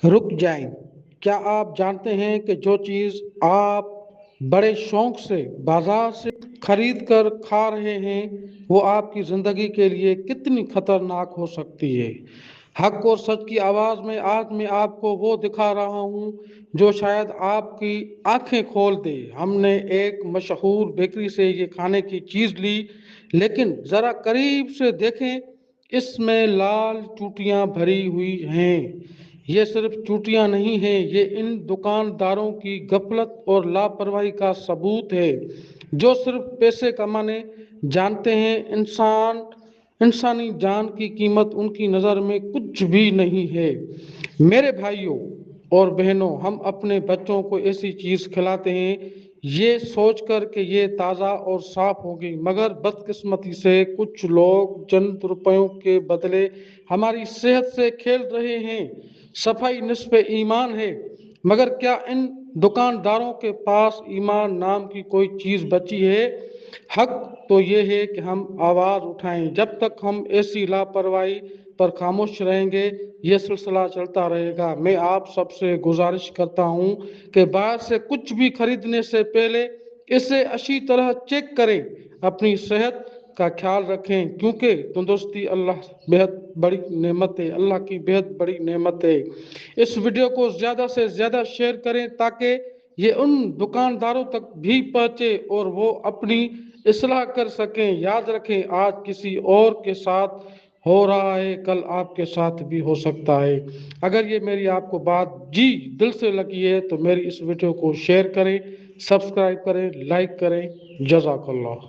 رک جائیں۔ کیا آپ جانتے ہیں کہ جو چیز آپ بڑے شوق سے بازار سے خرید کر کھا رہے ہیں وہ آپ کی زندگی کے لیے کتنی خطرناک ہو سکتی ہے؟ حق اور سچ کی آواز میں آج میں آپ کو وہ دکھا رہا ہوں جو شاید آپ کی آنکھیں کھول دے۔ ہم نے ایک مشہور بیکری سے یہ کھانے کی چیز لی، لیکن ذرا قریب سے دیکھیں، اس میں لال چوٹیاں بھری ہوئی ہیں۔ یہ صرف چوٹیاں نہیں ہیں، یہ ان دکانداروں کی غفلت اور لاپرواہی کا ثبوت ہے جو صرف پیسے کمانے جانتے ہیں۔ انسانی جان کی قیمت ان کی نظر میں کچھ بھی نہیں ہے۔ میرے بھائیوں اور بہنوں، ہم اپنے بچوں کو ایسی چیز کھلاتے ہیں یہ سوچ کر کہ یہ تازہ اور صاف ہوگی، مگر بدقسمتی سے کچھ لوگ چند روپیوں کے بدلے ہماری صحت سے کھیل رہے ہیں۔ صفائی نصف ایمان ہے، مگر کیا ان دکانداروں کے پاس ایمان نام کی کوئی چیز بچی ہے؟ حق تو یہ ہے کہ ہم آواز اٹھائیں۔ جب تک ہم ایسی لاپرواہی پر خاموش رہیں گے یہ سلسلہ چلتا رہے گا۔ میں آپ سب سے گزارش کرتا ہوں کہ باہر سے کچھ بھی خریدنے سے پہلے اسے اچھی طرح چیک کریں، اپنی صحت کا خیال رکھیں، کیونکہ تندرستی اللہ کی بہت بڑی نعمت ہے۔ اس ویڈیو کو زیادہ سے زیادہ شیئر کریں تاکہ یہ ان دکانداروں تک بھی پہنچے اور وہ اپنی اصلاح کر سکیں۔ یاد رکھیں، آج کسی اور کے ساتھ ہو رہا ہے، کل آپ کے ساتھ بھی ہو سکتا ہے۔ اگر یہ میری آپ کو بات دل سے لگی ہے تو میری اس ویڈیو کو شیئر کریں، سبسکرائب کریں، لائک کریں۔ جزاک اللہ۔